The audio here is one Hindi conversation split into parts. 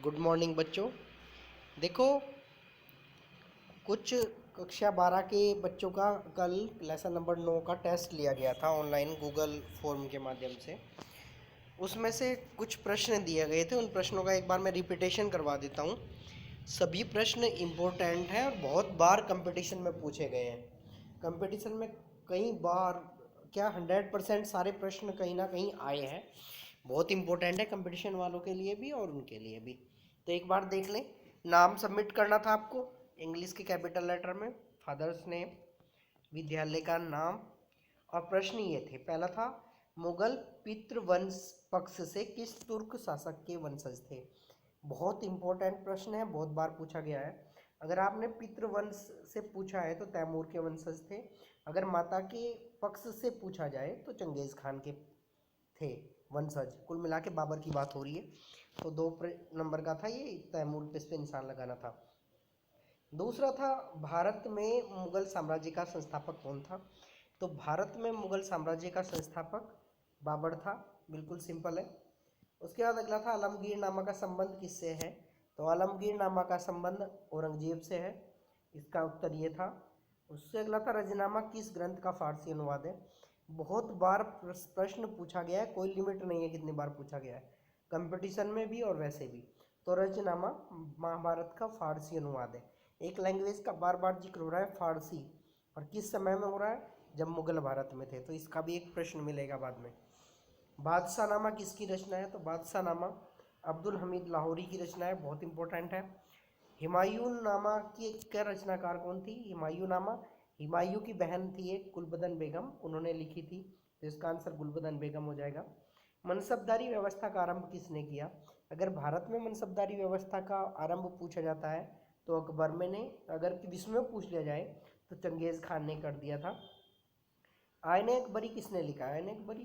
गुड मॉर्निंग बच्चों। देखो, कुछ कक्षा 12 के बच्चों का कल लेसन नंबर 9 का टेस्ट लिया गया था ऑनलाइन गूगल फॉर्म के माध्यम से। उसमें से कुछ प्रश्न दिए गए थे, उन प्रश्नों का एक बार मैं रिपीटेशन करवा देता हूँ। सभी प्रश्न इम्पोर्टेंट हैं और बहुत बार कंपटीशन में पूछे गए हैं। कंपटीशन में कई बार क्या 100% सारे प्रश्न कहीं ना कहीं आए हैं। बहुत इंपॉर्टेंट है कंपटीशन वालों के लिए भी और उनके लिए भी। तो एक बार देख लें। नाम सबमिट करना था आपको इंग्लिश के कैपिटल लेटर में, फादर्स नेम, विद्यालय का नाम। और प्रश्न ये थे, पहला था मुगल पितृवंश पक्ष से किस तुर्क शासक के वंशज थे। बहुत इंपॉर्टेंट प्रश्न है, बहुत बार पूछा गया है। अगर आपने पितृवंश से पूछा है तो तैमूर के वंशज थे। अगर माता के पक्ष से पूछा जाए तो चंगेज खान के थे वंशज। कुल मिला के बाबर की बात हो रही है। तो 2 नंबर का था ये, तैमूर पे इस पे निशान लगाना था। दूसरा था भारत में मुगल साम्राज्य का संस्थापक कौन था। तो भारत में मुगल साम्राज्य का संस्थापक बाबर था, बिल्कुल सिंपल है। उसके बाद अगला था आलमगीर नामा का संबंध किससे है। तो आलमगीर नामा का संबंध औरंगजेब से है, इसका उत्तर ये था। उससे अगला था रजनामा किस ग्रंथ का फारसी अनुवाद है। बहुत बार प्रश्न पूछा गया है, कोई लिमिट नहीं है कितनी बार पूछा गया है, कंपटीशन में भी और वैसे भी। तो रजनामा महाभारत का फारसी अनुवाद है। एक लैंग्वेज का बार बार जिक्र हो रहा है, फारसी, और किस समय में हो रहा है, जब मुगल भारत में थे। तो इसका भी एक प्रश्न मिलेगा बाद में। बादशाह नामा किसकी रचना है। तो बादशाह नामा अब्दुल हमीद लाहौरी की रचना है, बहुत इंपॉर्टेंट है। हुमायूं नामा की क्या रचनाकार कौन थी। हुमायूं नामा हुमायूं की बहन थी एक, गुलबदन बेगम, उन्होंने लिखी थी। तो इसका आंसर गुलबदन बेगम हो जाएगा। मनसबदारी व्यवस्था का आरंभ किसने किया। अगर भारत में मनसबदारी व्यवस्था का आरंभ पूछा जाता है तो अकबर में ने, अगर विश्व में पूछ लिया जाए तो चंगेज खान ने कर दिया था। आयन अकबरी किसने लिखा है। आयन अकबरी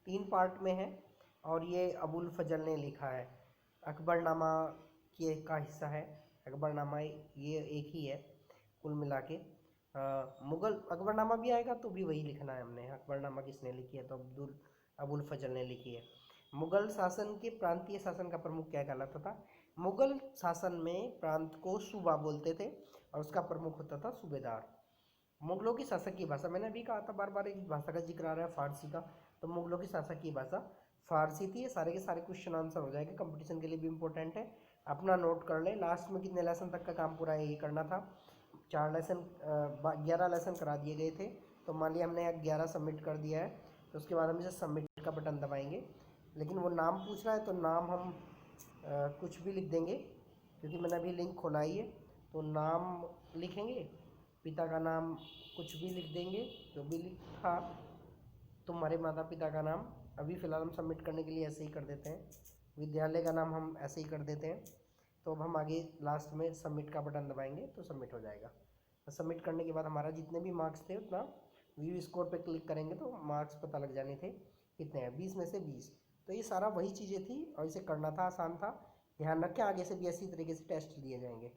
3 पार्ट में है और ये अबुल फजल ने लिखा है। अकबरनामा के का हिस्सा है। अकबरनामा ये एक ही है कुल मिला के। मुगल अकबरनामा भी आएगा तो भी वही लिखना है हमने। अकबरनामा किसने लिखी है, तो अबुल फजल ने लिखी है। मुगल शासन के प्रांतीय शासन का प्रमुख क्या कहलाता था। मुगल शासन में प्रांत को सूबा बोलते थे और उसका प्रमुख होता था सूबेदार। मुगलों की शासक की भाषा, मैंने अभी कहा था, बार बार एक भाषा का जिक्र आ रहा है, फारसी का। तो मुगलों की शासक की भाषा फारसी थी। ये सारे के सारे क्वेश्चन आंसर हो जाएंगे, कंपटीशन के लिए भी इंपॉर्टेंट है। अपना नोट कर ले। लास्ट में कितने लेसन तक का काम पूरा ये करना था। 11 लेसन करा दिए गए थे। तो मान लिया हमने 11 सबमिट कर दिया है, तो उसके बाद हम इसे सबमिट का बटन दबाएंगे। लेकिन वो नाम पूछ रहा है तो नाम हम कुछ भी लिख देंगे, क्योंकि मैंने अभी लिंक खोला ही है। तो नाम लिखेंगे, पिता का नाम कुछ भी लिख देंगे, जो भी लिखा तुम्हारे माता पिता का नाम। अभी फ़िलहाल हम सबमिट करने के लिए ऐसे ही कर देते हैं। विद्यालय का नाम हम ऐसे ही कर देते हैं। तो अब हम आगे लास्ट में सबमिट का बटन दबाएंगे तो सबमिट हो जाएगा। सबमिट करने के बाद हमारा जितने भी मार्क्स थे उतना व्यू स्कोर पे क्लिक करेंगे तो मार्क्स पता लग जाने थे कितने हैं, 20 में से 20। तो ये सारा वही चीज़ें थी और इसे करना था, आसान था। ध्यान रखें आगे से भी इसी तरीके से टेस्ट लिए जाएंगे।